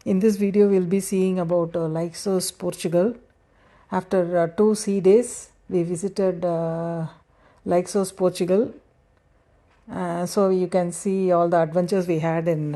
In this video, we'll be seeing about Leixoes, Portugal. After 2 sea days, we visited Leixoes, Portugal. So you can see all the adventures we had in.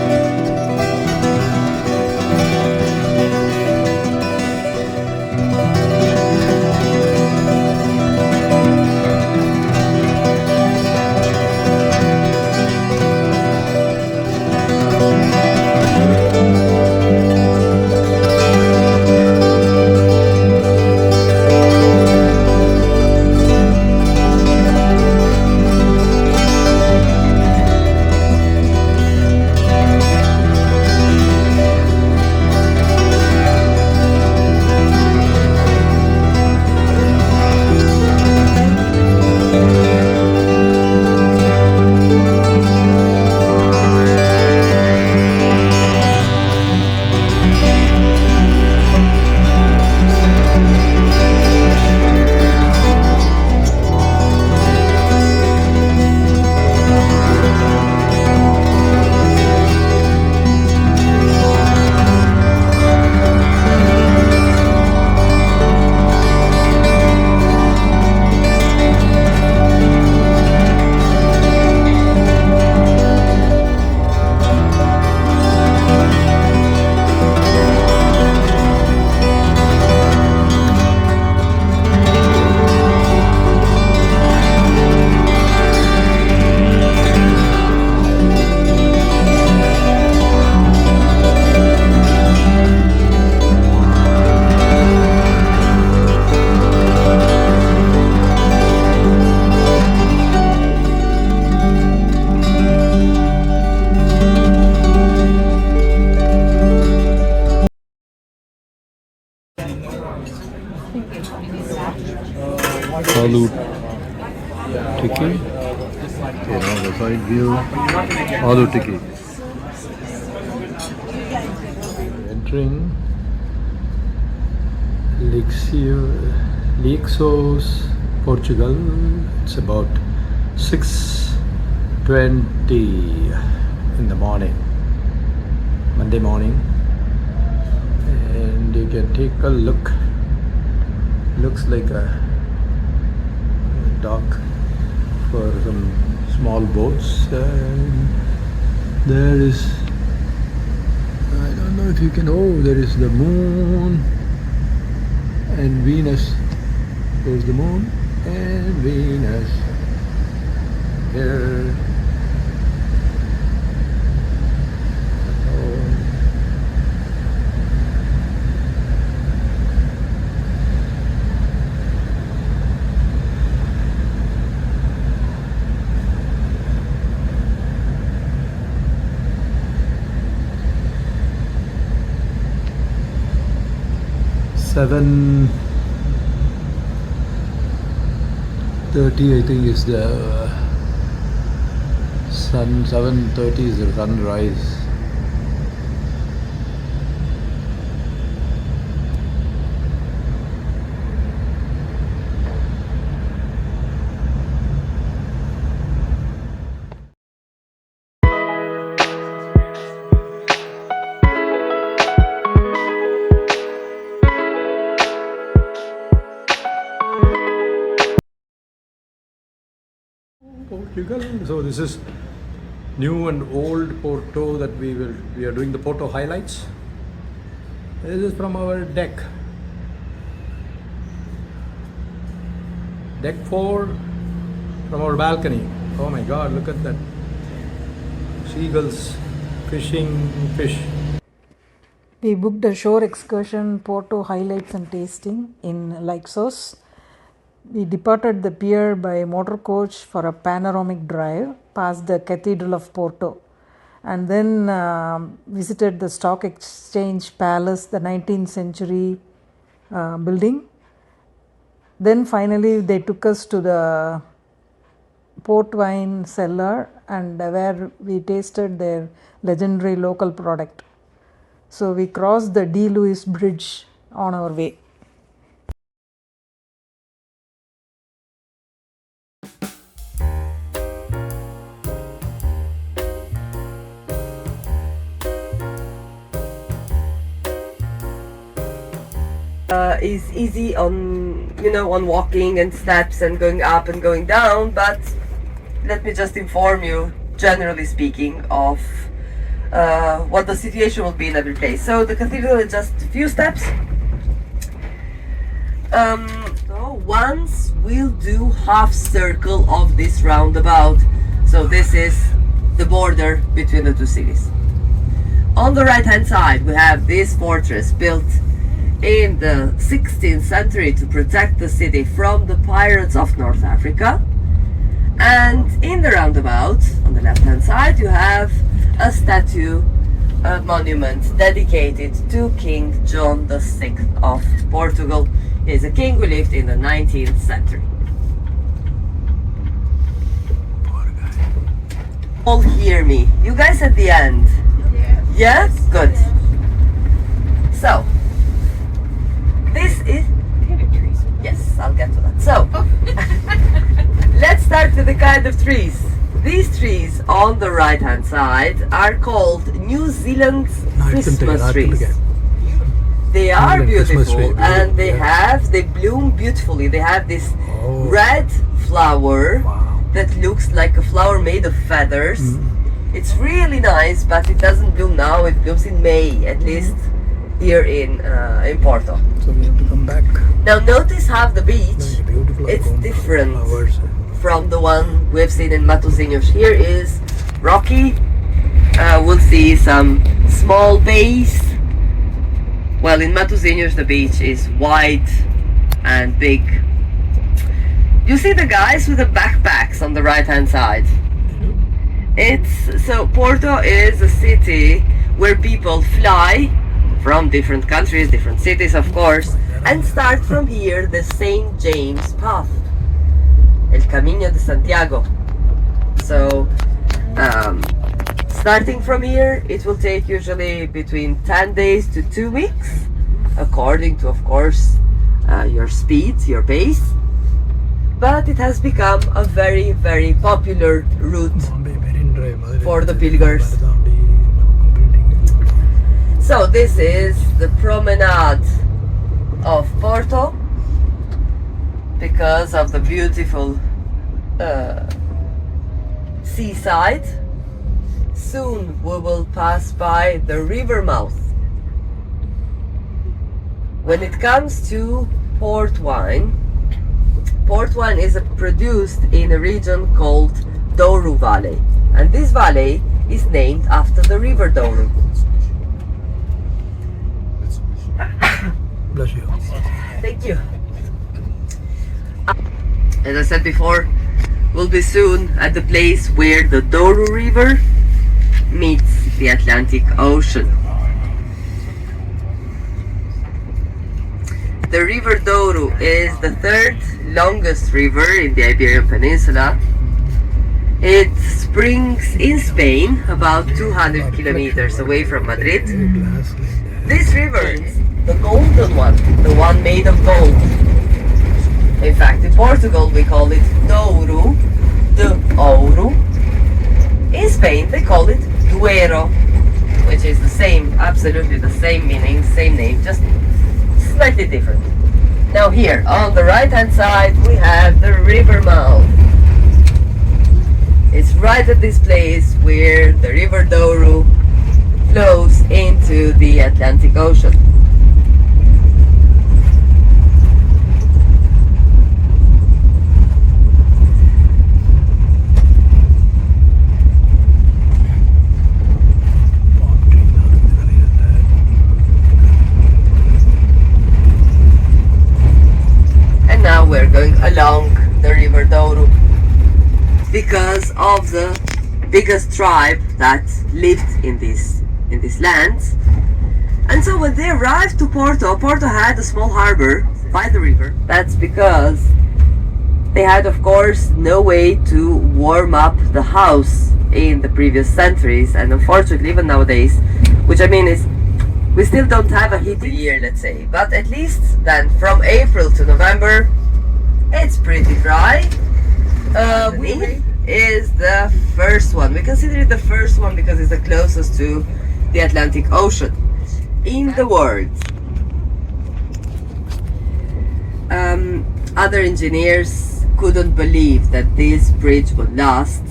Aloo tikki, the side view, aloo tikki. Entering Leixoes, Portugal. It's about 6:20 in the morning, Monday morning, and you can take a look. Looks like a dock for some small boats, and there is, I don't know if you can, there is the moon and Venus. There's the moon and Venus here. Seven 30, I think, is the sun. 7:30 is the sunrise. Portugal. So this is new and old Porto that we are doing the Porto highlights. This is from our deck 4, from our balcony. Oh my God, look at that, seagulls fishing fish. We booked a shore excursion, Porto highlights and tasting in Leixoes. We departed the pier by motor coach for a panoramic drive past the Cathedral of Porto, and then visited the Stock Exchange Palace, the 19th century building. Then finally they took us to the port wine cellar, and where we tasted their legendary local product. So we crossed the D. Lewis Bridge on our way. is easy on, on walking and steps and going up and going down, but let me just inform you, generally speaking, of what the situation will be in every place. So the cathedral is just a few steps. So once we'll do half circle of this roundabout. So this is the border between the two cities. On the right hand side we have this fortress built in the 16th century to protect the city from the pirates of North Africa. And in the roundabout on the left hand side you have a statue, a monument dedicated to King John VI of Portugal. He is a king who lived in the 19th century. All hear me. You guys at the end? Yeah? Good. So, this is... Yes, I'll get to that. So, let's start with the kind of trees. These trees on the right hand side are called New Zealand's Christmas trees. They are beautiful and they bloom beautifully. They have this red flower that looks like a flower made of feathers. It's really nice, but it doesn't bloom now. It blooms in May, at least here in Porto. So we have to come back. Now notice how the beach, it's different from the one we've seen in Matosinhos. Here is rocky. We'll see some small bays. Well, in Matosinhos the beach is wide and big. You see the guys with the backpacks on the right hand side. So Porto is a city where people fly from different countries, different cities of course, and start from here the St. James path, El Camino de Santiago. So starting from here it will take usually between 10 days to 2 weeks, according to of course your speed, your pace. But it has become a very, very popular route for the pilgrims. So this is the promenade of Porto because of the beautiful seaside. Soon we will pass by the river mouth. When it comes to port wine is produced in a region called Douro Valley, and this valley is named after the river Douro. Bless you. Thank you. As I said before, we'll be soon at the place where the Douro River meets the Atlantic Ocean. The river Douro is the third longest river in the Iberian Peninsula. It springs in Spain, about 200 kilometers away from Madrid. This river, the golden one, the one made of gold. In fact, in Portugal we call it Douro, de Ouro. In Spain they call it Duero, which is the same, absolutely the same meaning, same name, just slightly different. Now here on the right hand side we have the river mouth. It's right at this place where the river Douro flows into the Atlantic Ocean. Now we're going along the river Douro because of the biggest tribe that lived in these lands. And so when they arrived to Porto had a small harbor by the river. That's because they had of course no way to warm up the house in the previous centuries, and unfortunately even nowadays, which I mean is we still don't have a heating year, let's say, but at least then from April to November it's pretty dry. We is the first one. We consider it the first one because it's the closest to the Atlantic Ocean in the world. Other engineers couldn't believe that this bridge would last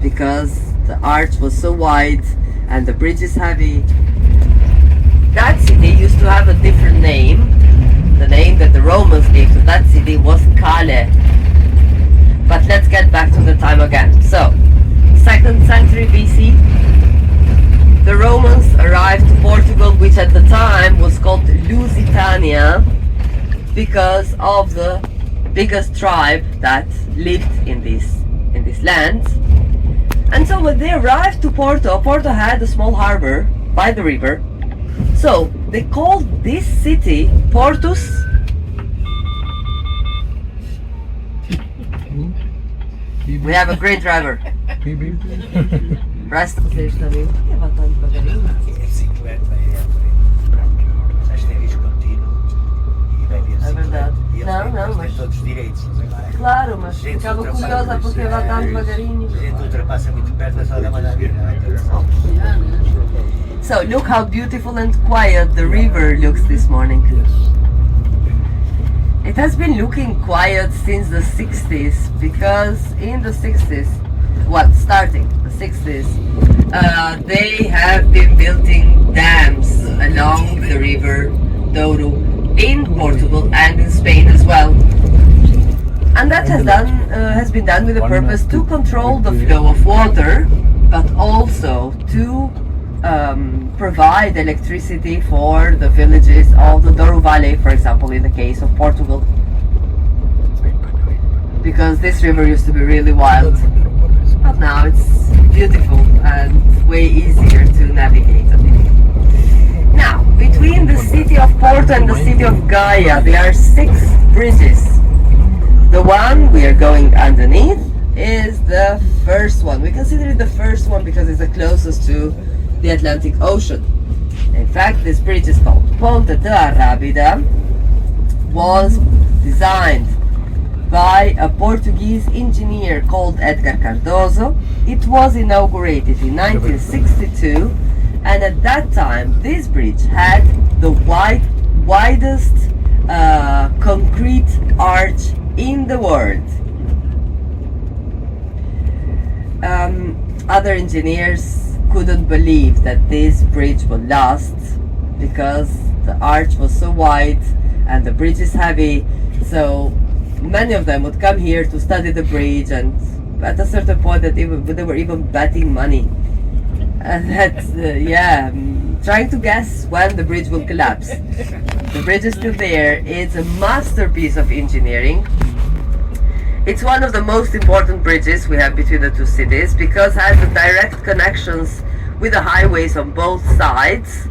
because the arch was so wide and the bridge is heavy. That city used to have a different name. The name that the Romans gave to that city was Cale. But let's get back to the time again. So, 2nd century BC, the Romans arrived to Portugal, which at the time was called Lusitania, because of the biggest tribe that lived in this land. And so when they arrived to Porto had a small harbor by the river. So they called this city Portus. We have a great driver. Rest. É verdade. Não, mas... todos direitos, não é lá? Claro, mas ficava curiosa porque vai andando devagarinho. A gente ultrapassa muito perto, é só dar uma vir, não é? So look how beautiful and quiet the river looks this morning. It has been looking quiet since the 60s because in the 60s, well, starting the 60s, they have been building dams along the river Douro in Portugal and in Spain as well. And that has been done with the purpose to control the flow of water, but also to provide electricity for the villages of the Douro Valley, for example, in the case of Portugal. Because this river used to be really wild, but now it's beautiful and way easier to navigate. Now, between the city of Porto and the city of Gaia, there are 6 bridges. The one we are going underneath is the first one. We consider it the first one because it's the closest to the Atlantic Ocean. In fact, this bridge is called Ponte de Arrábida, was designed by a Portuguese engineer called Edgar Cardoso. It was inaugurated in 1962, and at that time this bridge had the widest concrete arch in the world. Other engineers couldn't believe that this bridge would last because the arch was so wide and the bridge is heavy, so many of them would come here to study the bridge, and at a certain point that they were even betting money and trying to guess when the bridge will collapse. The bridge is still there. It's a masterpiece of engineering. It's one of the most important bridges we have between the two cities because it has the direct connections with the highways on both sides.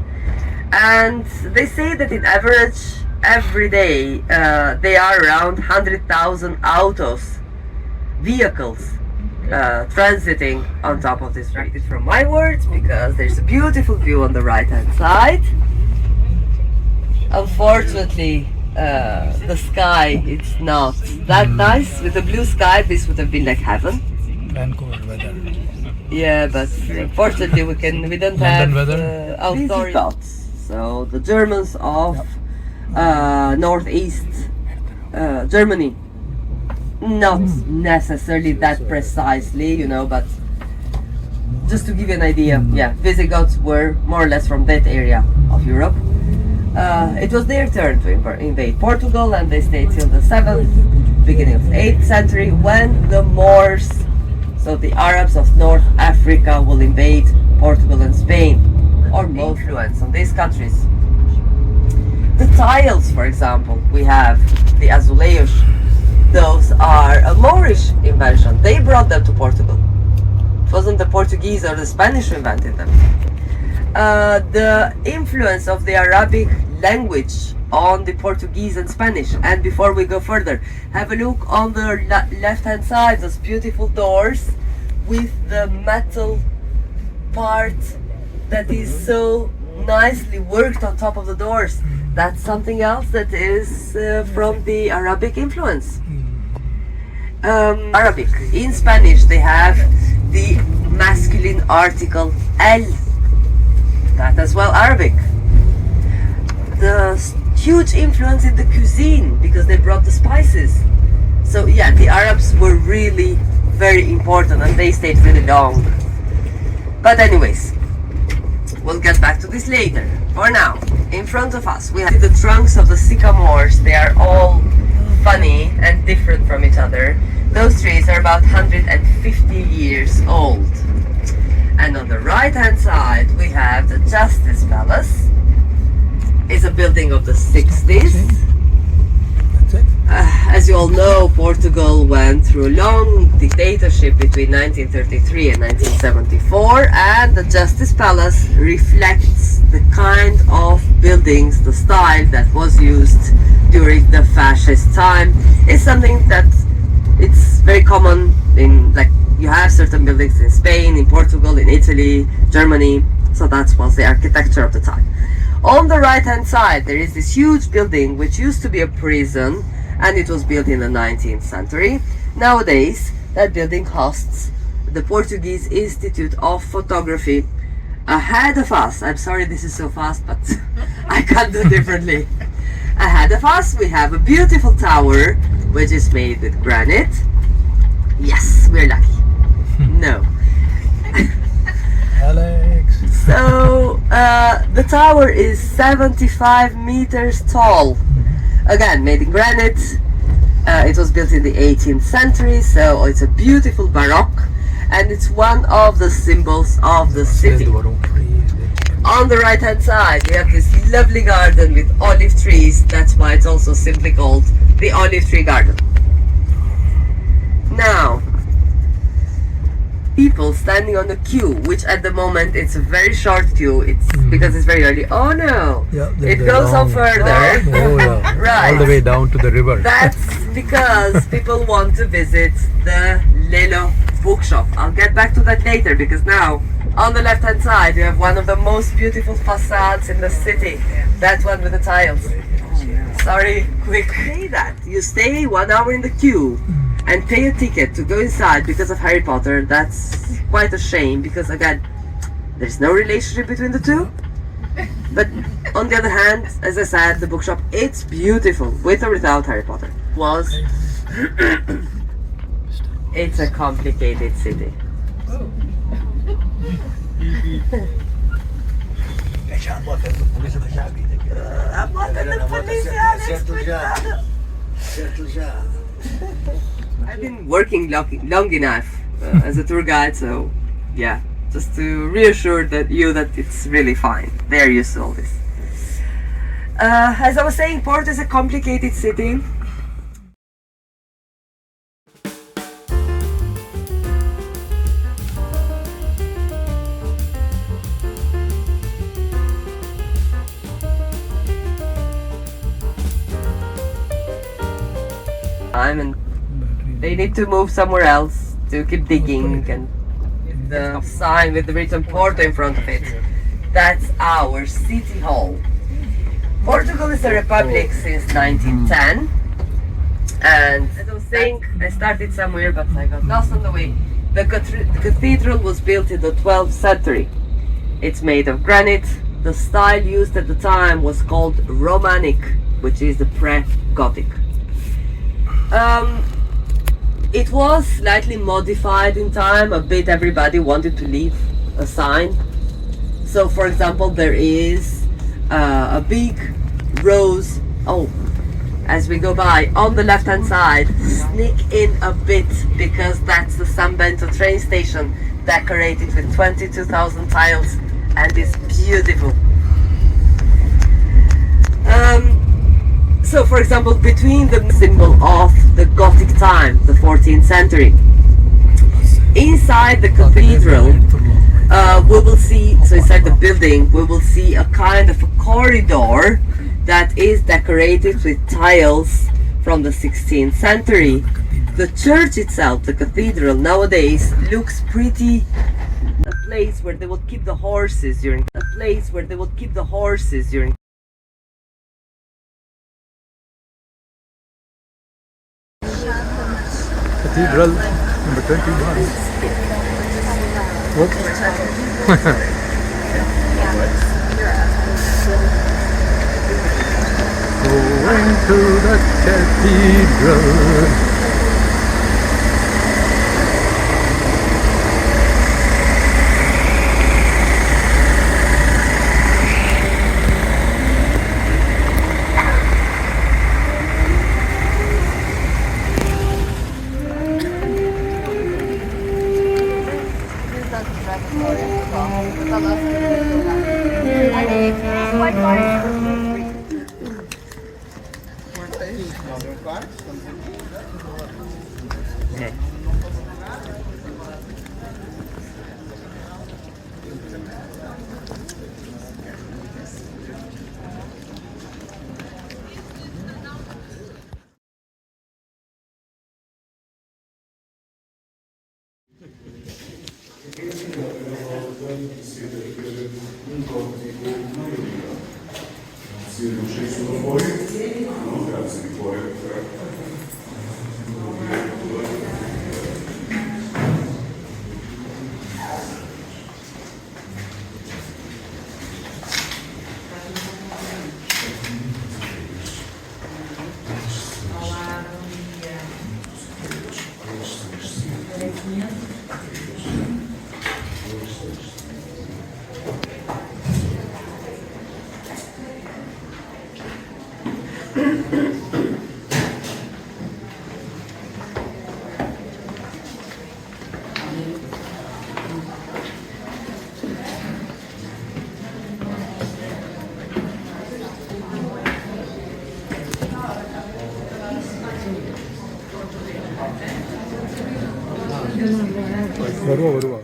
And they say that in average, every day, there are around 100,000 vehicles, transiting on top of this bridge. From my words, because there's a beautiful view on the right hand side. Unfortunately, the sky, it's not that nice. With the blue sky, this would have been like heaven. Vancouver weather. Yeah, but unfortunately we don't have outdoor thoughts. So the Germans of northeast Germany, not necessarily that precisely, you know, but just to give you an idea, yeah, Visigoths were more or less from that area of Europe. It was their turn to invade Portugal, and they stayed till the 7th, beginning of the 8th century, when the Moors, so the Arabs of North Africa, will invade Portugal and Spain, or more influence on these countries. The tiles, for example, we have the azulejos. Those are a Moorish invention. They brought them to Portugal. It wasn't the Portuguese or the Spanish who invented them. The influence of the Arabic language on the Portuguese and Spanish. And before we go further, have a look on the left hand side, those beautiful doors with the metal part that is so nicely worked on top of the doors. That's something else that is from the Arabic influence. Arabic. In Spanish they have the masculine article el. That as well Arabic. The huge influence in the cuisine because they brought the spices. So yeah, the Arabs were really very important and they stayed really long. But anyways, we'll get back to this later. For now, in front of us we have the trunks of the sycamores. They are all funny and different from each other. Those trees are about 150 years old. And on the right hand side we have the Justice Palace. It's a building of the 60s. That's it. As you all know, Portugal went through a long dictatorship between 1933 and 1974, and the Justice Palace reflects the kind of buildings, the style that was used during the fascist time. It's something that it's very common in, like, you have certain buildings in Spain, in Portugal, in Italy, Germany, so that was the architecture of the time. On the right hand side there is this huge building which used to be a prison, and it was built in the 19th century. Nowadays that building hosts the Portuguese Institute of Photography. Ahead of us, I'm sorry this is so fast, but I can't do differently. Ahead of us we have a beautiful tower which is made with granite. Yes, we're lucky. No. Alex. So the tower is 75 meters tall. Again, made in granite. It was built in the 18th century, so it's a beautiful Baroque, and it's one of the symbols of the city. On the right hand side we have this lovely garden with olive trees. That's why it's also simply called the Olive Tree Garden. Now, people standing on the queue, which at the moment it's a very short queue. It's because it's very early. Oh no, Yeah, it goes on further. Oh, yeah. Right. All the way down to the river. That's because people want to visit the Leixoes bookshop. I'll get back to that later, because now on the left hand side you have one of the most beautiful facades in the city. That one with the tiles. Sorry, quick. Say that you stay 1 hour in the queue and pay a ticket to go inside because of Harry Potter. That's quite a shame, because again, there's no relationship between the two. But on the other hand, as I said, the bookshop, it's beautiful, with or without Harry Potter. It's a complicated city. I've been working long enough as a tour guide, so yeah, just to reassure that it's really fine. They're used to all this. As I was saying, Porto is a complicated city. And they need to move somewhere else to keep digging, and the sign with the written Porto in front of it, that's our city hall. Portugal is a republic since 1910, and as I was saying, I started somewhere but I got lost on the way. The cathedral was built in the 12th century. It's made of granite. The style used at the time was called Romanic, which is the pre-Gothic. It was slightly modified in time a bit. Everybody wanted to leave a sign. So for example, there is a big rose. Oh, as we go by on the left hand side, sneak in a bit, because that's the San Bento train station, decorated with 22,000 tiles, and it's beautiful. So for example, between the symbol of the Gothic time, the 14th century, inside the cathedral, we will see, so inside the building, we will see a kind of a corridor that is decorated with tiles from the 16th century. The church itself, the cathedral, nowadays looks pretty. A place where they would keep the horses during. Cathedral number 21. What? to the cathedral. வருவா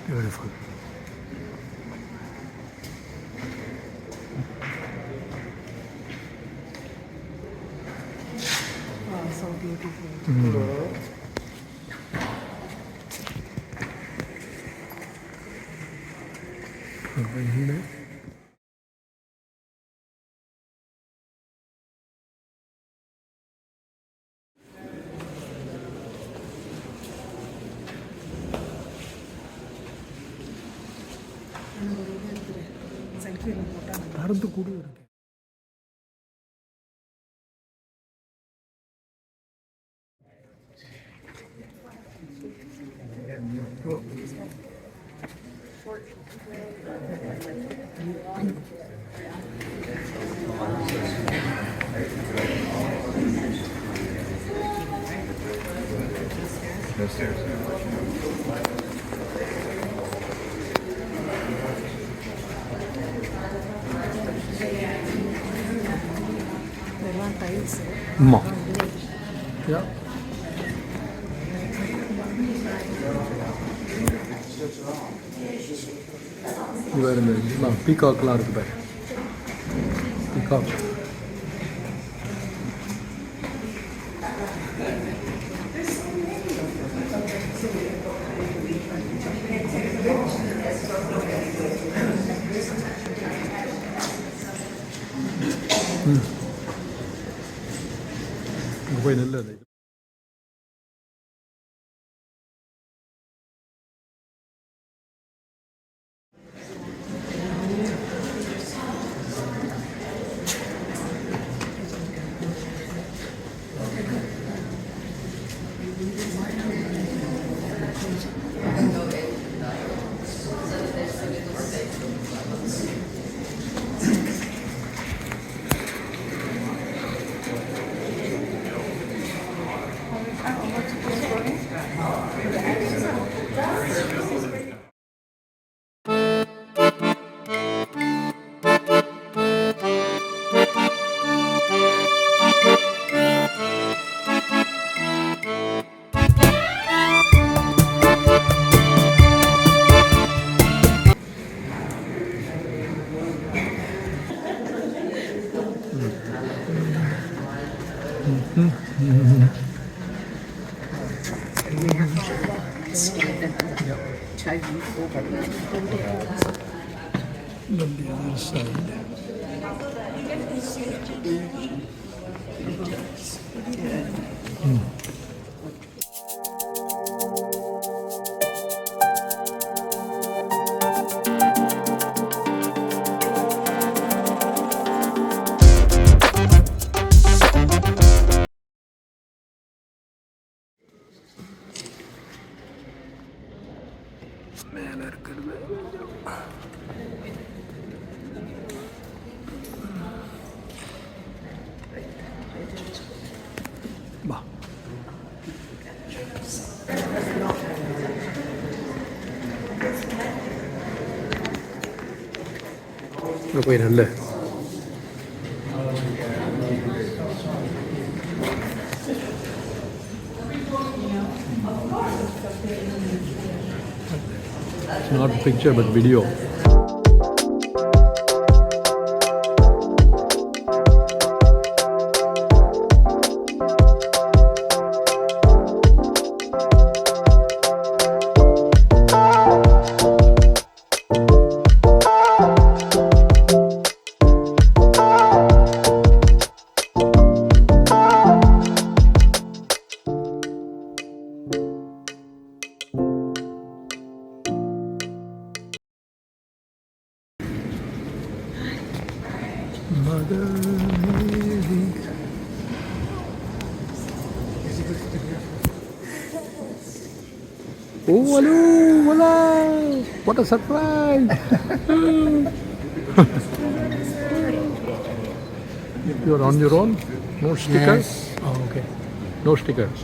Beautiful. Wow, so beautiful. நடந்து கூட இருக்கு. இதெல்லாம் tiles. ஆமா. யா. இது வேறு இந்த பீகாக்லாம் இருக்குது பாரு. பீகாக். இங்கே போய் நெல் அது. On the other side. மேலே இருக்கிறது வா இங்கே போய் நல்ல not picture but video. Mother Mary. Oh, hello, hola! What a surprise! You're on your own? No stickers? Yes. Oh, okay. No stickers.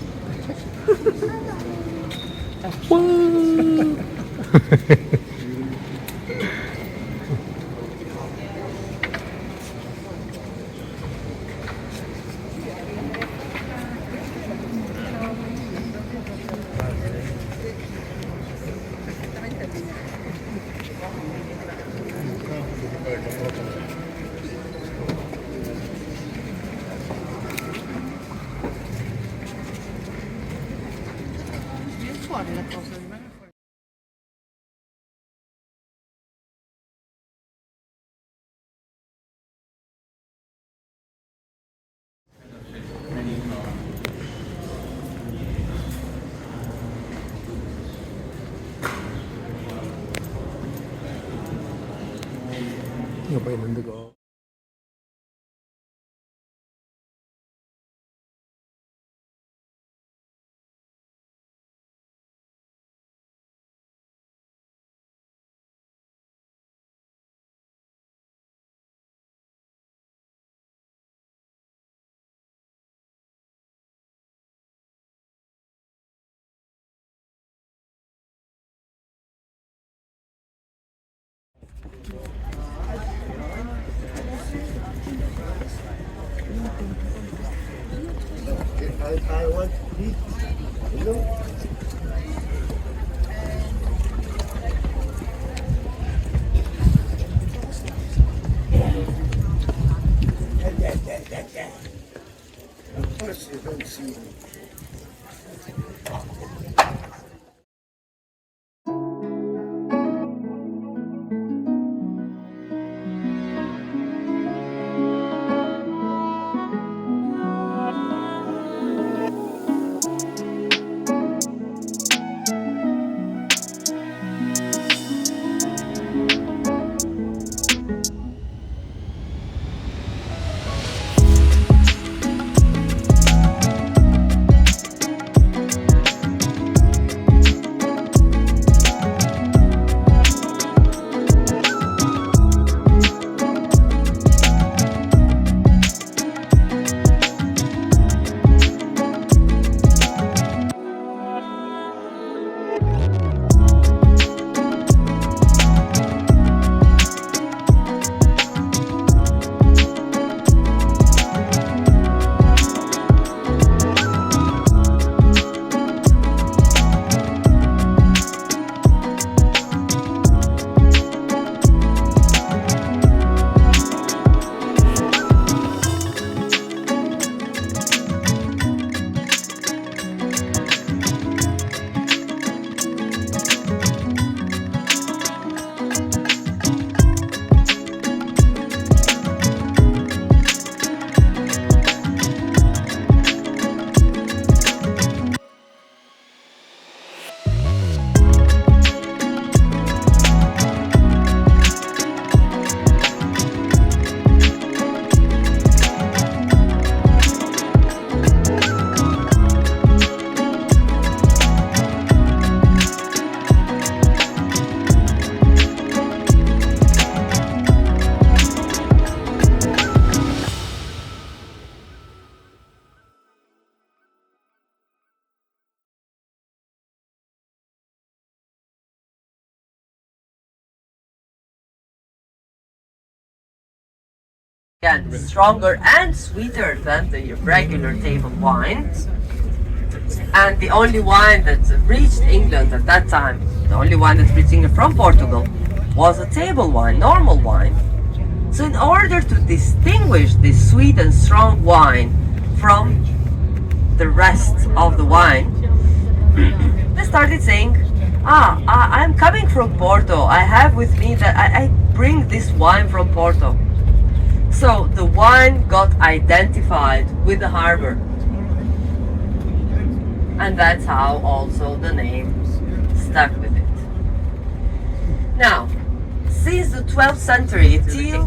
இங்கே போய் நின்றுக்கோ. Again, stronger and sweeter than the regular table wine. And the only wine that reached England at that time, the only wine that reached England from Portugal, was a table wine, normal wine. So in order to distinguish this sweet and strong wine from the rest of the wine, they started saying, I'm coming from Porto. I have with me that I bring this wine from Porto. So the wine got identified with the harbor. And that's how also the name stuck with it. Now, since the 12th century, teal,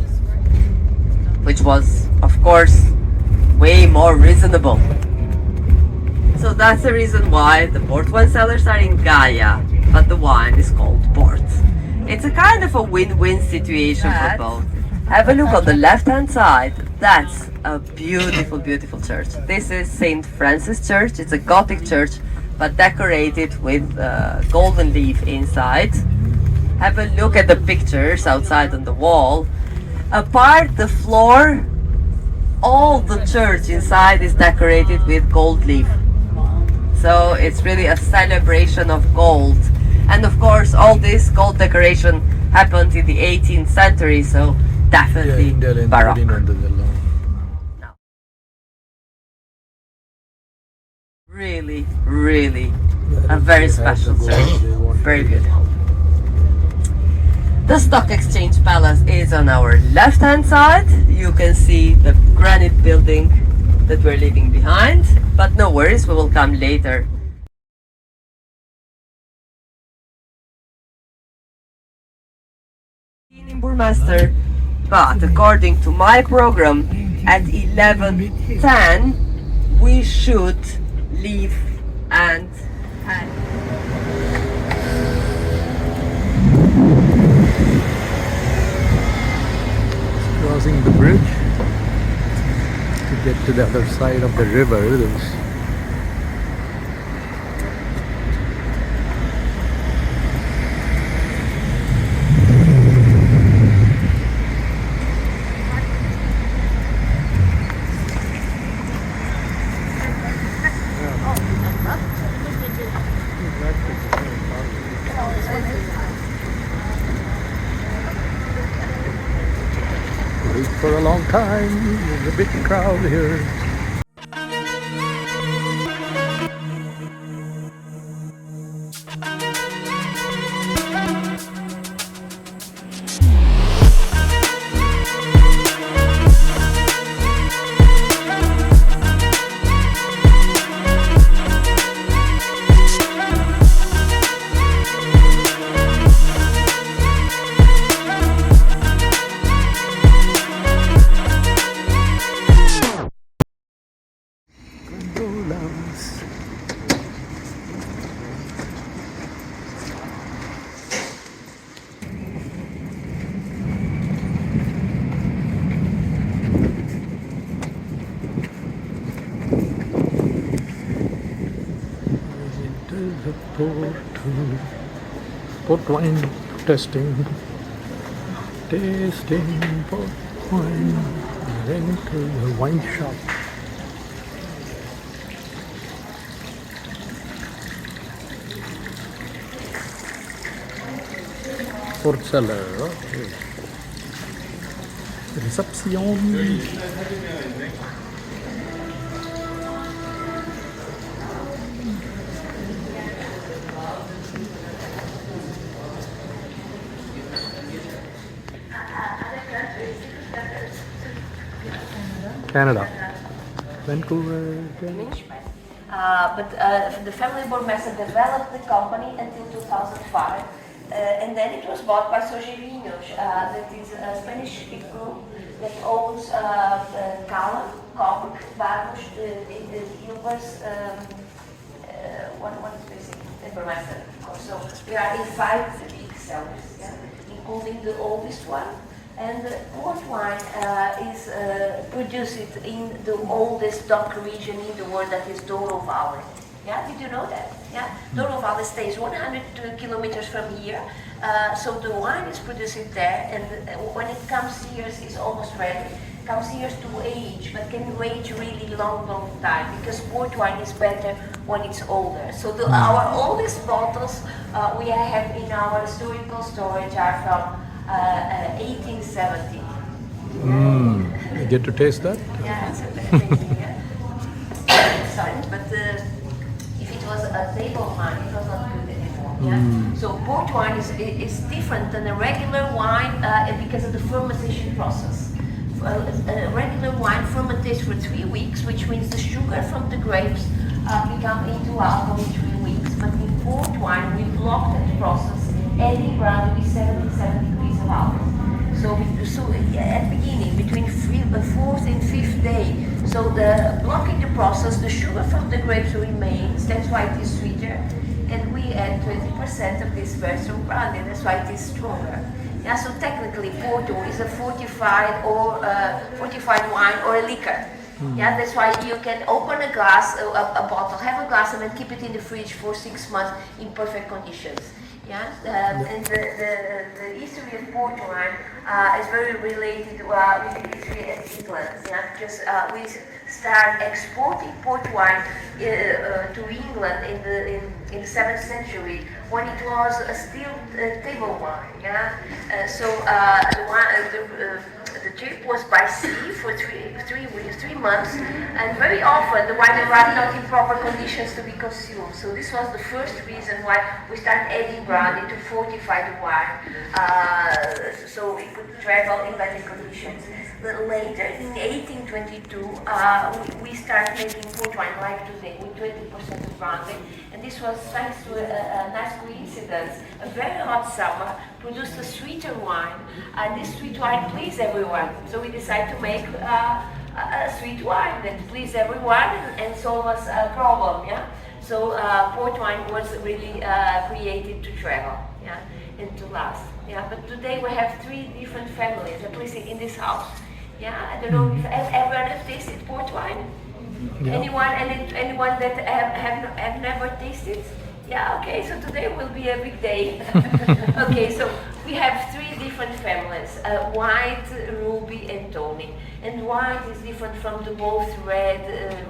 which was, of course, way more reasonable. So that's the reason why the port wine cellars are in Gaia, but the wine is called port. It's a kind of a win-win situation for both. Have a look on the left-hand side. That's a beautiful, beautiful church. This is St. Francis Church. It's a Gothic church, but decorated with golden leaf inside. Have a look at the pictures outside on the wall. Apart the floor, all the church inside is decorated with gold leaf. So it's really a celebration of gold. And of course, all this gold decoration happened in the 18th century, so definitely Baroque. Really, really a very special church. Very beautiful. The Stock Exchange Palace is on our left-hand side. You can see the granite building that we're leaving behind, but no worries, we will come later. In Burmester, but according to my program, at 11:10 we should leave and head. Crossing the bridge to get to the other side of the river. There's wait for a long time. There's a big crowd here. Port wine testing port wine, enter the wine shop. Port cellar, okay. Reception. Canada. Vancouver. But the family Burmester developed the company until 2005, and then it was bought by Sogelinos, that is a Spanish group that owns Cala, Coburg, Barros, Ilvers, what is basic, Burmester, of course. So we are in 5 big cellars, yeah, including the oldest one. And port wine is produced in the oldest dock region in the world, that is Douro Valley. Yeah, did you know that? Yeah, Douro Valley stays 100 kilometers from here, so the wine is produced there, and when it comes here, it's almost ready. comes years to age, but can age really long time, because port wine is better when it's older. So our oldest bottles we have in our historical storage are from 1870. You get to taste that? Yeah, it's amazing. Yeah. Sorry, but if it was a table wine, it was not good anymore. Yeah. So port wine is different than a regular wine because of the fermentation process. A regular wine fermentates for 3 weeks, which means the sugar from the grapes become into alcohol in 3 weeks. But in port wine, we block that process, adding brandy with 77 degrees of alcohol. So at the beginning, between the 4th and 5th day, so blocking the process, the sugar from the grapes remains. That's why it is sweeter, and we add 20% of this virgin brandy. That's why it is stronger. Yeah, so technically, Porto is a fortified wine or a liquor. Yeah, that's why you can open a glass, a bottle, have a glass, and then keep it in the fridge for 6 months in perfect conditions. Yeah, and the history of port wine is very related with the history of England. Yeah, because we started exporting port wine to England in the 7th century when it was still table wine. Yeah, so the trip was by sea for 3 months, and very often the wine arrived not in proper conditions to be consumed. So this was the first reason why we started adding brandy to fortify the wine, so it could travel in better conditions. But later, in 1822, we started making port wine like today with 20% of brandy, and this was thanks to a nice coincidence. A very hot summer produced a sweeter wine, and this sweet wine pleased everyone. So we decided to make a sweet wine that pleased everyone and solve us a problem. Yeah. So port wine was really created to travel. Yeah, and to last. Yeah. But today we have 3 different families, at least in this house. Yeah. I don't know if everyone has tasted port wine. Yeah. Anyone that have never tasted? Yeah, okay, so today will be a big day. Okay, so we have 3 different families, white, ruby, and tawny. And white is different from the both red,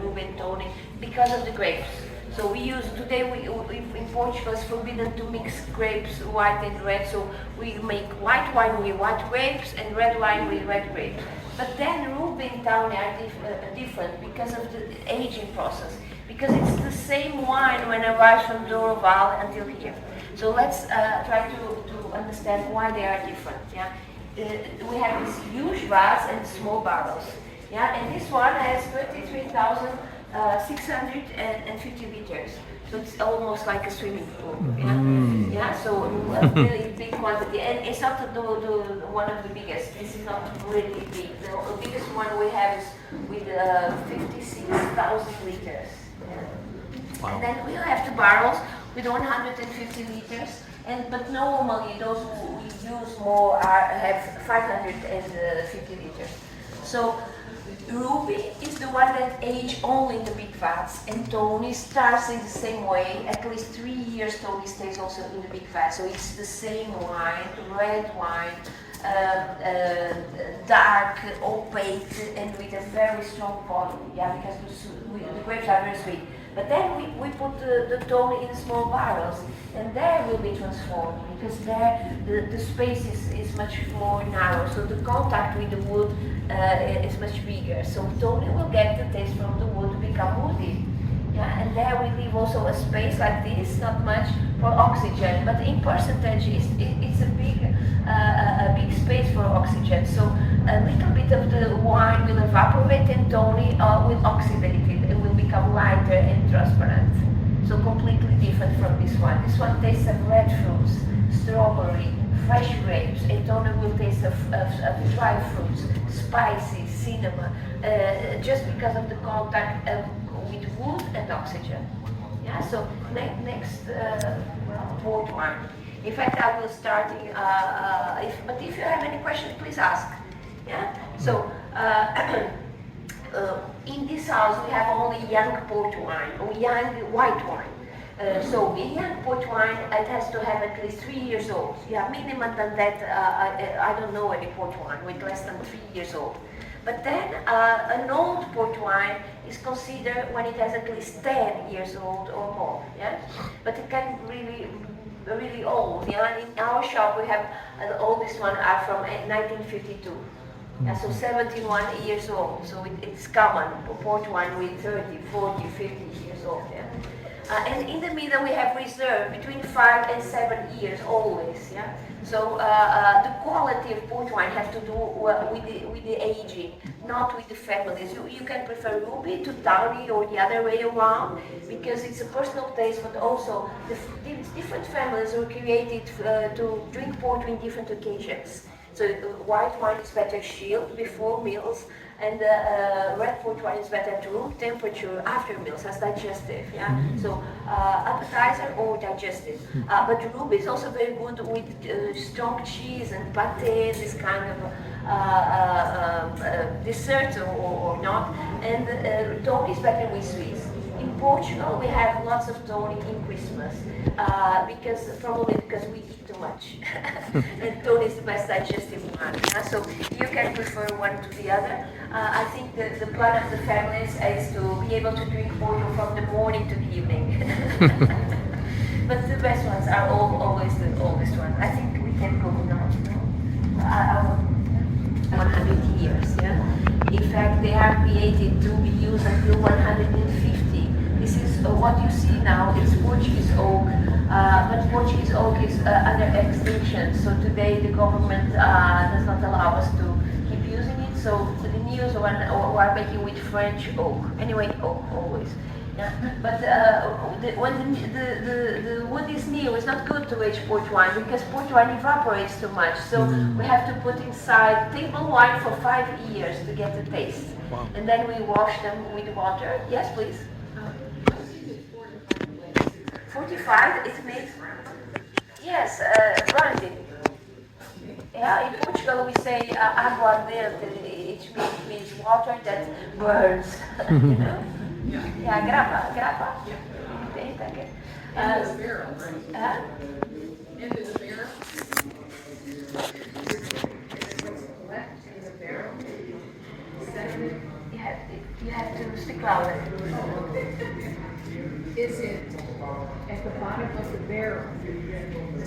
ruby, and tawny because of the grapes. So we use, today in Portugal it's forbidden to mix grapes, white and red, so we make white wine with white grapes and red wine with red grapes. But then ruby and tawny are different because of the aging process. Because it's the same wine when it arrives from Douro Valley until here. So let's try to understand why they are different. Yeah, we have these huge vats and small barrels. Yeah, and this one has 33,650 liters. So it's almost like a swimming pool. Yeah, yeah. So a really big quantity, and it's not one of the biggest. This is not really big. The biggest one we have is with 56,000 liters. Wow. And then we'll have 2 barrels with 150 liters, but normally those who use more have 550 liters. So ruby is the one that age only in the big vats, and tawny starts in the same way. At least 3 years tawny stays also in the big vat. So it's the same wine, red wine, dark, opaque, and with a very strong body. Yeah, because the grapes are very sweet. But then we put the tawny in small barrels, and there will be transformed, because there the space is much more narrow, so the contact with the wood is much bigger. So tawny will get the taste from the wood to become woody. Yeah, and there we leave also a space like this, not much, for oxygen, but in percentage it's a big space for oxygen. So a little bit of the wine will evaporate, and tawny will oxidate it. It will become lighter and transparent. So completely different from this one. This one tastes of red fruits, strawberry, fresh grapes, and tawny will taste of dry fruits, spicy, cinnamon, just because of the contact with wood and oxygen. Yeah, so next port wine. In fact, I will start, but if you have any questions, please ask. Yeah, so in this house we have only young port wine, or young white wine. So in young port wine, it has to have at least 3 years old. Yeah, minimum than that, I don't know any port wine with less than 3 years old. But then an old port wine is considered when it has at least 10 years old or more. Yeah, but it can really old. Yeah, in our shop we have the oldest one are from 1952. Yeah, so 71 years old. So it's common for port wine with 30, 40, 50 years old. Yeah. And in the middle we have reserve between 5 and 7 years always. Yeah. So the quality of port wine has to do with the aging, not with the families. You can prefer ruby to tawny or the other way around because it's a personal taste, but also the different families are created to drink port in different occasions. So white wine is better chilled before meals, and red port wine is better at room temperature after meals as digestive. Yeah, so appetizer or digestive. But ruby is also very good with strong cheese and pâté, this kind of dessert or not. And tawny is better with sweets. In Portugal, we have lots of tawny in Christmas probably because we eat too much. And tawny is the best digestive one. So you can prefer one to the other. I think the plan of the families is to be able to drink Porto from the morning to the evening. But the best ones are always the oldest ones. I think we can go now. 100 years. Yeah. In fact, they are created to be used until 150. This is what you see now. It's Portuguese oak, but Portuguese oak is under extinction. So today the government does not allow us to keep using it. So the news one are making with French oak. Anyway, oak always. Yeah. But when the wood is new, it's not good to age port wine because port wine evaporates too much. So we have to put inside table wine for 5 years to get the taste. Wow. And then we wash them with water. Yes, please. 45, it makes, yes, brandy. Yeah, in Portugal we say água ardente, it means water that burns, you know? Yeah, grappa. Okay, thank you. Into the barrel, right? Into the barrel. Left in the barrel. Sediment. You have to speak louder. Is it at the bottom of the barrel? The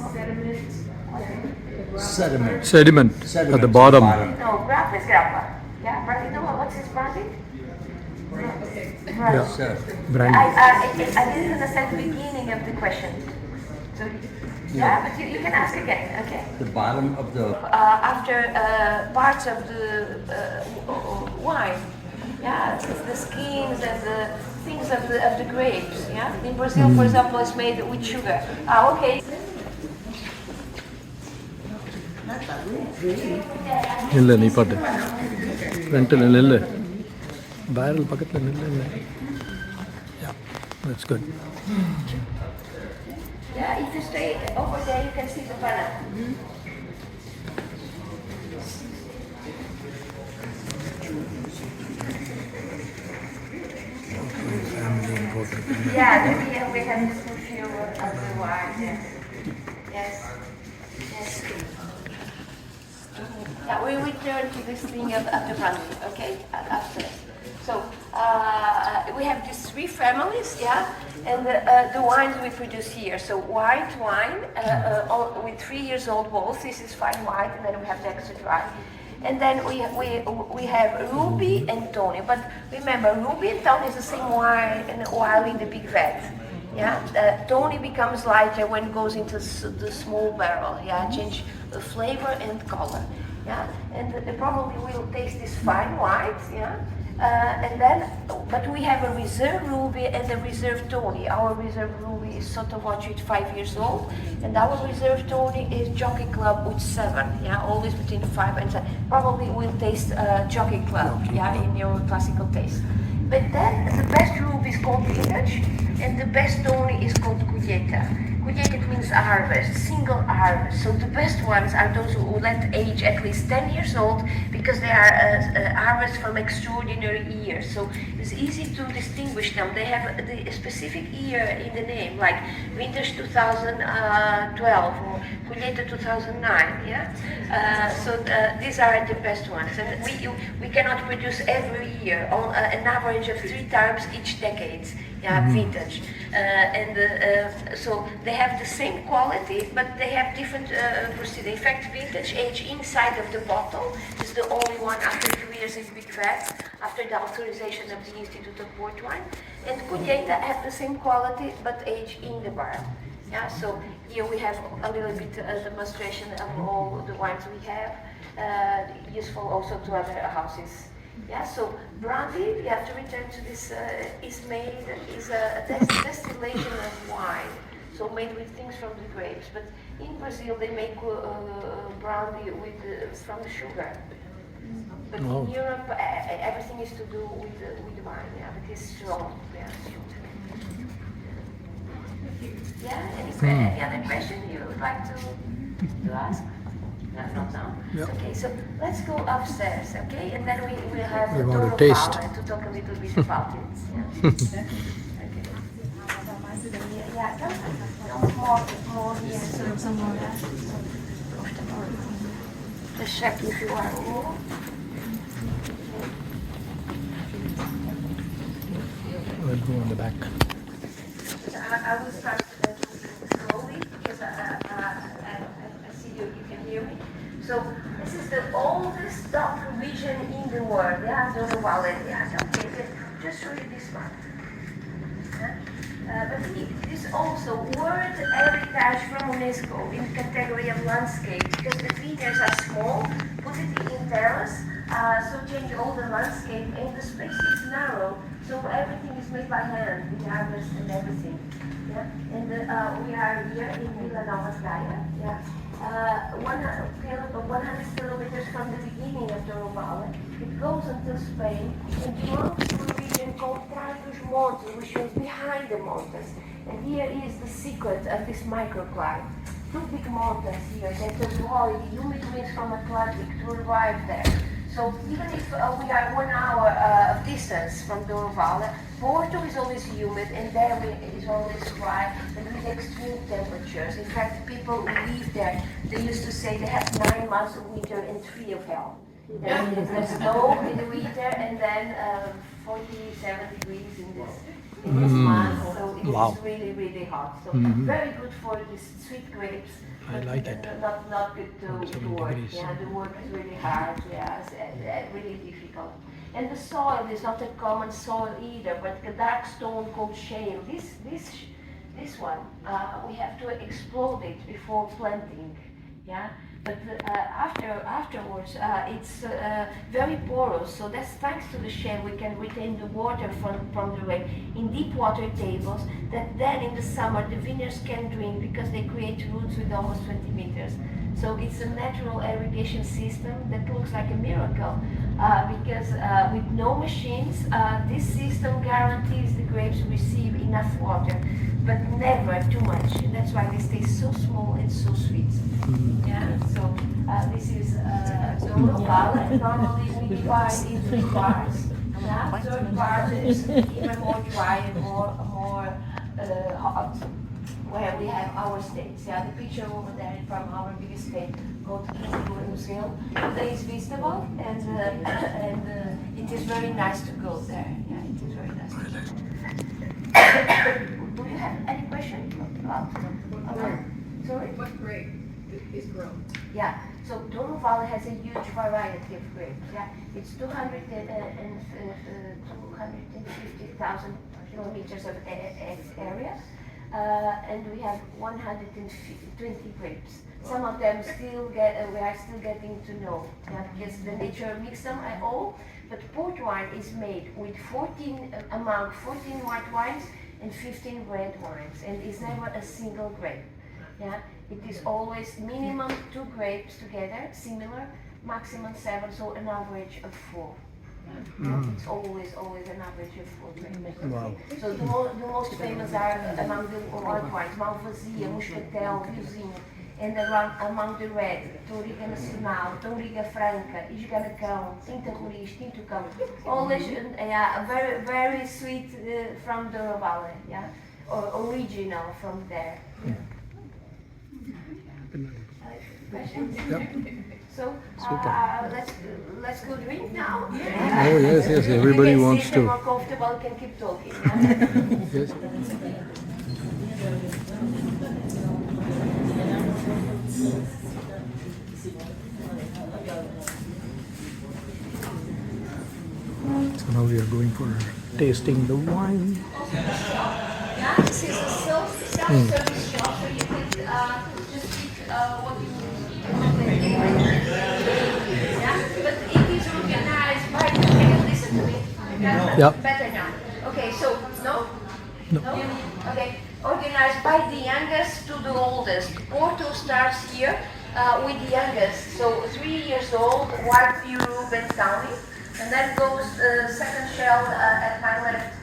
sediment. Sediment at the bottom. No, grappa is grappa. Yeah, but you know what's this brandy? Okay. Right. Brandy. I didn't understand the beginning of the question. So, yeah, but you can ask again, okay? The bottom of the After parts of the wine, yeah, the skins and the things of the grapes, yeah? In Brazil, for example, it's made with sugar. Okay. இல்லை நீ பாட்டு ஃப்ரண்ட்டில் நெல் barrel பக்கத்தில் நெல் இல்லை that's good. Yeah, if you stay over there, you can see the banana. Yeah, we have the perfume of the wine. Yes. Yeah, we return to this thing of the brandy, okay? After. So we have these 3 families, yeah, and the wines we produce here. So white wine with 3 years old both. This is fine white, and then we have the extra dry. And then we have ruby and tawny. But remember, ruby and tawny is the same wine while in the big vat. Yeah, tawny becomes lighter when it goes into the small barrel. Yeah, change the flavor and color. Yeah, and probably we'll taste this fine white. Yeah. And then, but we have a reserve ruby and a reserve tawny. Our reserve ruby is Sotomayor with 5 years old, and our reserve tawny is Jockey Club with 7. Yeah, always between 5 and 7. Probably we'll taste Jockey Club. Yeah, in your classical taste. But then the best ruby is called Vintage, and the best tawny is called Culleta. Colheita means harvest, single harvest. So the best ones are those who let age at least 10 years old because they are harvest from extraordinary years. So it's easy to distinguish them. They have the specific year in the name, like vintage 2012 or colheita 2009. Yeah. So these are the best ones, and we cannot produce every year on an average of 3 times each decade. Yeah, vintage. So they have the same quality, but they have different procedure. In fact, vintage age inside of the bottle is the only one after 2 years in big vats, after the authorization of the Institute of Port Wine. And colheita have the same quality, but age in the barrel. Yeah, so here we have a little bit demonstration of all the wines we have, useful also to other houses. Yeah, so brandy, we have to return to this, is a distillation of wine, so made with things from the grapes. But in Brazil, they make brandy from the sugar. But in Europe, everything is to do with wine, yeah, but it's strong, yeah. Yeah, any other question you would like to ask? No, not now. Yep. Okay, so let's go upstairs, okay? And then we will have We a want tour to of taste. Val to talk a little bit about it. Yeah. Okay. Yeah, come more here. So some more. Just check if you are all. We'll go on the back. I will start slowly because I see you can hear me. So this is the oldest dock region in the world. Yeah, Douro Valley. Yeah, okay. Just show you this one. But it is also World Heritage from UNESCO in the category of landscape because the vineyards are small, put it in terrace, so change all the landscape, and the space is narrow, so everything is made by hand, the harvest and everything. Yeah, and we are here in Vila Nova de Gaia. Yeah. 100 kilometers from the beginning of the Valley. It goes until Spain and belongs to a region called Trás-os Montes, which is behind the mountains. And here is the secret of this microclimate. 2 big mountains here that avoid the humid winds from Atlantic to arrive there. So even if we are 1 hour of distance from Douro Valley, Porto is always humid and there is always dry and with extreme temperatures. In fact, people who live there, they used to say they have 9 months of winter and 3 of hell. There's snow in the winter and then 47 degrees in this month, so it is really, really hot. So very good for the sweet grapes. I like it. Not good to work. Degrees. Yeah, the work is really hard. Yeah, it's really difficult. And the soil is not a common soil either, but a dark stone called shale. This one we have to explode it before planting. Yeah. But afterwards, it's very porous, so that's thanks to the shale we can retain the water from the rain in deep water tables that then in the summer the vineyards can drink because they create roots with almost 20 meters. So it's a natural irrigation system that looks like a miracle because with no machines, this system guarantees the grapes receive enough water, but never too much. And that's why they stay so small and so sweet. Yeah, so this is Douro Valley. Normally we divide in 3 parts. Yeah, third part is even more dry and more hot, where we have our states. Yeah, the picture over there from our biggest state called Brazil. Today is visible, and it is very nice to go there. Yeah, it is very nice to go. Do you have any question? Sorry? What grape is grown? Yeah, so Douro Valley has a huge variety of grapes. Yeah, it's 250,000 kilometers of area, and we have 120 grapes. Some of them we are still getting to know, because the nature mix them at all. But port wine is made with 14 white wines and 15 red wines, and it's never a single grape. Yeah, it is always minimum 2 grapes together, similar, maximum 7, so an average of 4. It's always an average of 4 grapes. Wow. So the most famous are among the white wines, Malvasia, Moscatel, Vinho, and among the red, Touriga Nacional, Touriga Franca, Isganacão, Tinta Roriz, Tinto Cão. Always very, very sweet from the Valley, or original from there. Questions? Yep. So let's go drink now. Oh yes, everybody you can wants sit to. more comfortable, can keep talking. Yes. So now we are going for tasting the wine. Yeah, this is a self-service shop, so you can just pick what you want. Yeah, but it is organized by the. Can you listen to me? Yeah. Better now. Okay, so no. No. Okay, organized by the youngest to the oldest. Porto starts here with the youngest, so 3 years old, white Europe and counting, and then goes second shell at my left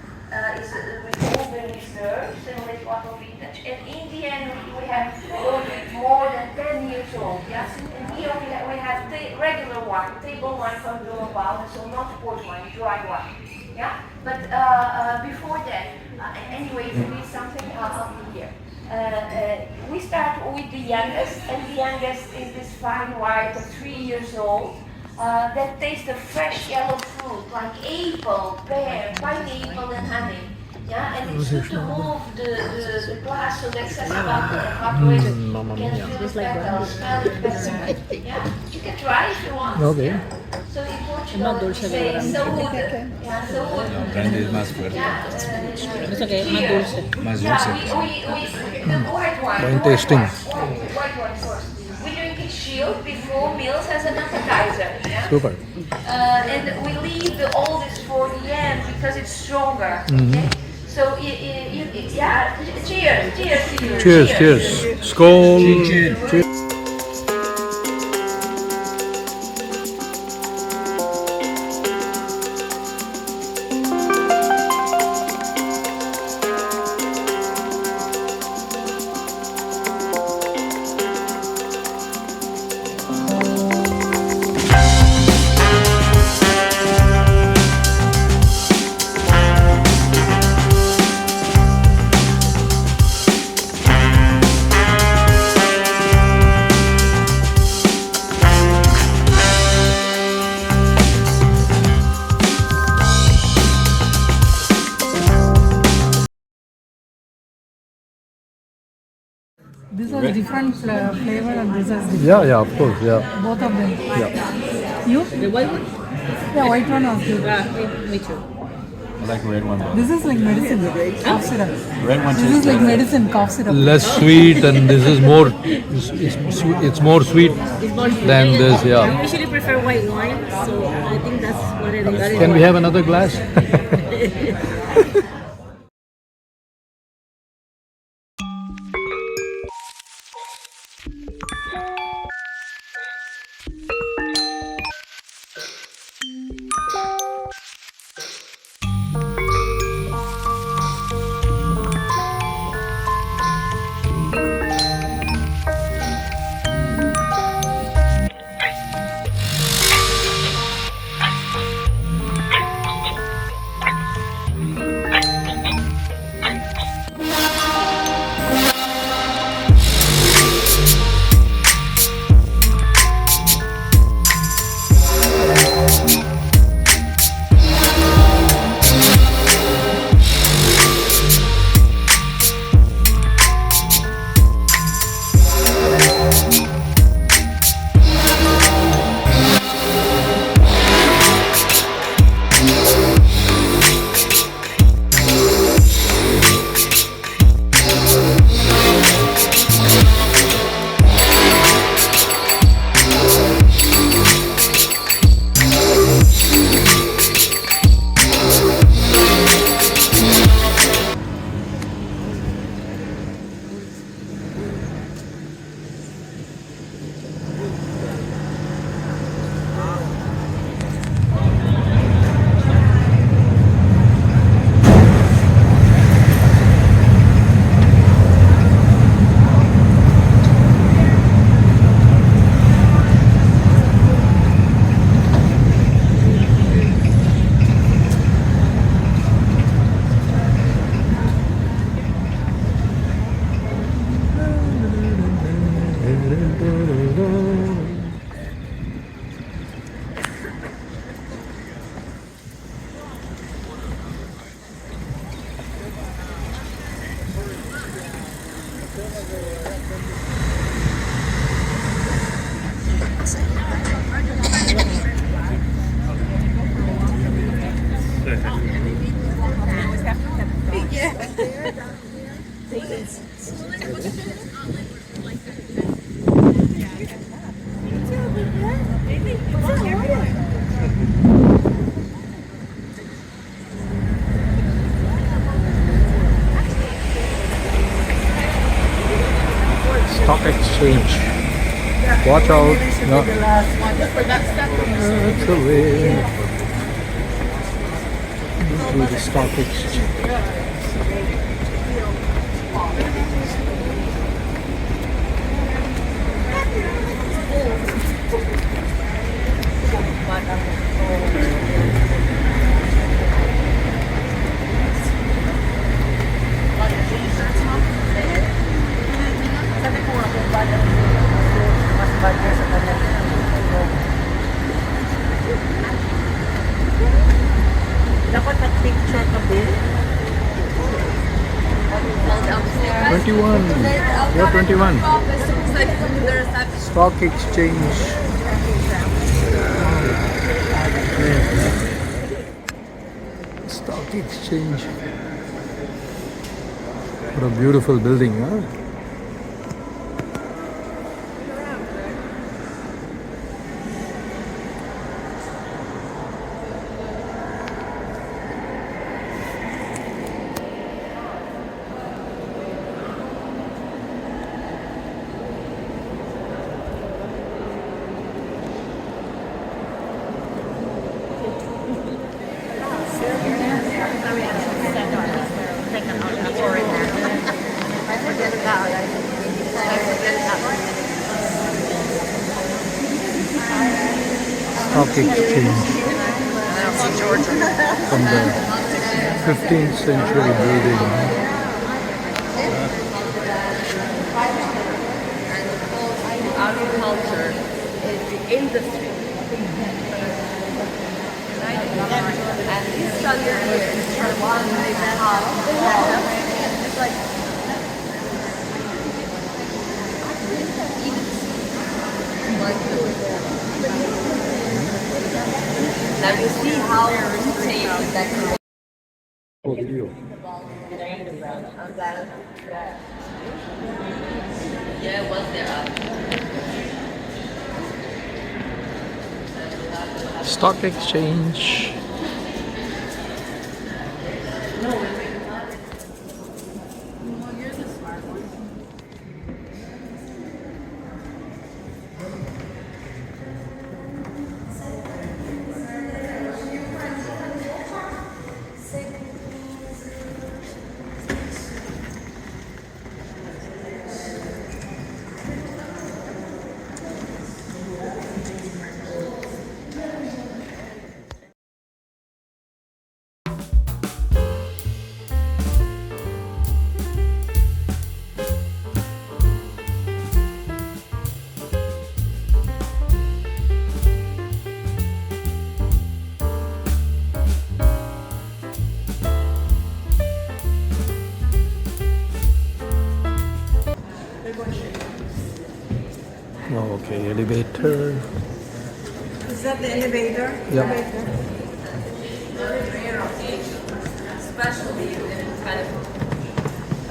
is with older reserves and late bottle vintage, and in the end we have more than 10 years old. Yes, and here we have regular wine, table wine from the Loval, so not port wine, dry wine. Yeah, but before that, anyway, if you need something, I'll be here. We start with the youngest, and the youngest is this fine white of 3 years old that tastes of fresh yellow fruit like apple, pear, pineapple, and honey. Yeah, and it's good to move the glass so the excess alcohol evaporated. Mamma You can mia. feel it better, smell it better. Yeah, you can try if you want. Okay. Yeah. So in Portugal, we say saúde. Yeah, saúde. Grande es más fuerte. It's okay, más dulce. Más Yeah, dulce. the white wine. Wine the tasting. White wine first. We drink it chilled before meals as an appetizer. Yeah? Super. And we leave the oldest for the end because it's stronger. Okay? So, yeah, cheers, cheers to you. Cheers. Skål. Chin. This has different flavor and this has different. Yeah, of course, yeah. Both of them. Yeah. You? The white one? Yeah, white one was good. Me too. I like red one though. This is like medicine, cough syrup. Red one This is tastes like better. medicine, cough syrup. Less sweet, and this is more. It's more sweet than this. I Yeah. usually prefer white wine, so I think that's what it is. Can we have another glass? Exchange. Watch out. No. The last one. For that step. That's the way. To the stock exchange. Dapat nag-picture ka din. 21. You're 21. Stock exchange. Stock exchange. What a beautiful building, huh? Stock exchange from the 15th century building. Agriculture is the industry. And this structure here is for 1.5. It's like now you see how detailed that is. Oh, video. Yeah, once they're up. Stock exchange. Oh, okay, elevator. Is that the elevator? Yep. Very rare occasion, especially if they kind of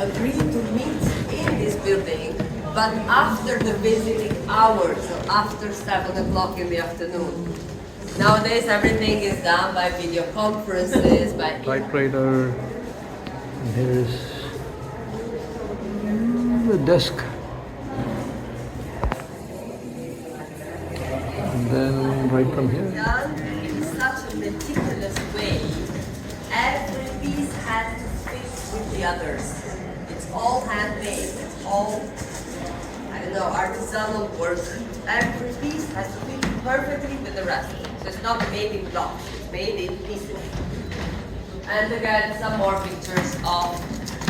agree to meet in this building, but after the visiting hours, so after 7 o'clock in the afternoon. Nowadays, everything is done by video conferences, by Typewriter. And here's the desk. And then right from here. done in such a meticulous way. Every piece has to fit with the others. It's all handmade. It's all, I don't know, artisanal work. Every piece has to fit perfectly with the rest. So it's not made in blocks. It's made in pieces. And again, some more pictures of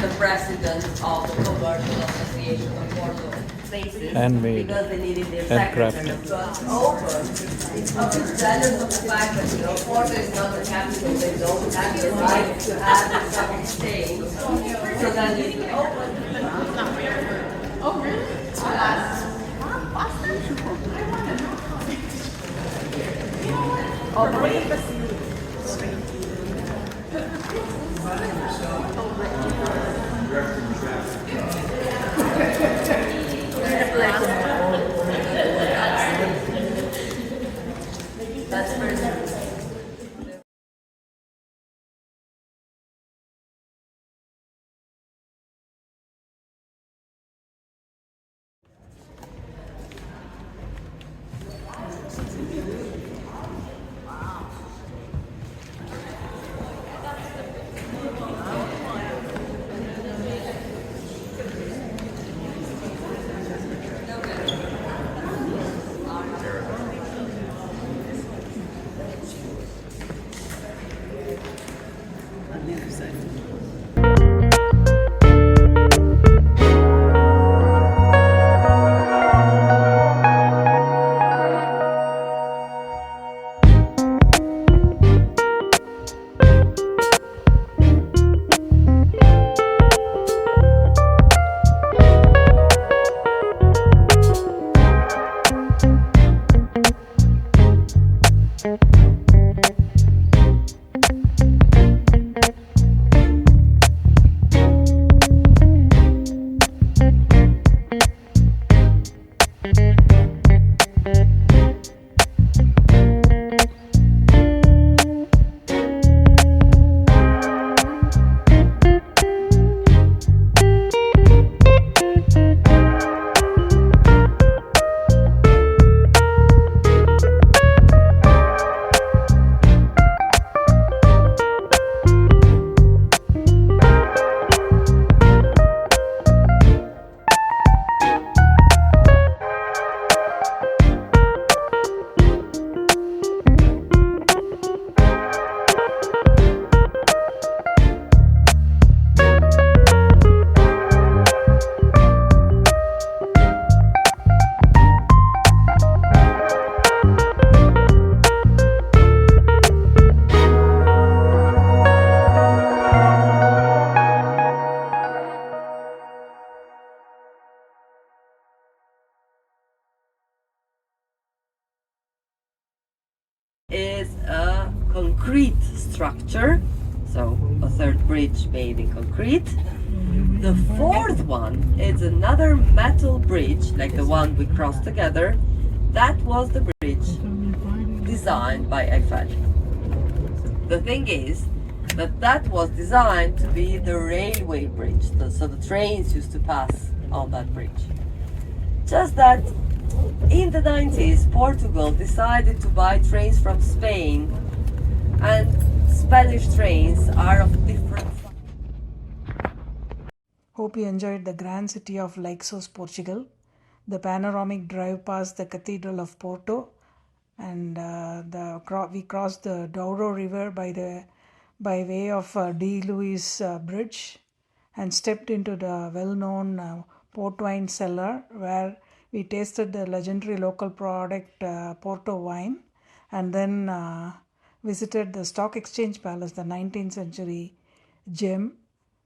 the president of the Commercial Association of Porto. Places Handmade. because they needed their Handcrafted. secretary. But open. It's a bit jealous of the fact that Porto is not the capital. They don't have the right to have the stock exchange. So then it's open. Oh, really? That's very nice. Is a concrete structure, so a third bridge made in concrete. The fourth one is another metal bridge, like the one we crossed together. That was the bridge designed by Eiffel. The thing is that was designed to be the railway bridge, so the trains used to pass on that bridge. Just that in the 90s, Portugal decided to buy trains from Spain, and Spanish trains are of different size. Hope you enjoyed the grand city of Leixoes, Portugal, the panoramic drive past the Cathedral of Porto, and we crossed the Douro River by way of D. Louis Bridge, and stepped into the well-known port wine cellar where we tasted the legendary local product Porto wine, and then visited the Stock Exchange Palace, the 19th century gem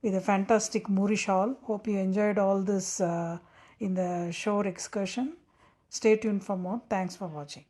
with a fantastic Moorish hall. Hope you enjoyed all this in the shore excursion. Stay tuned for more. Thanks for watching.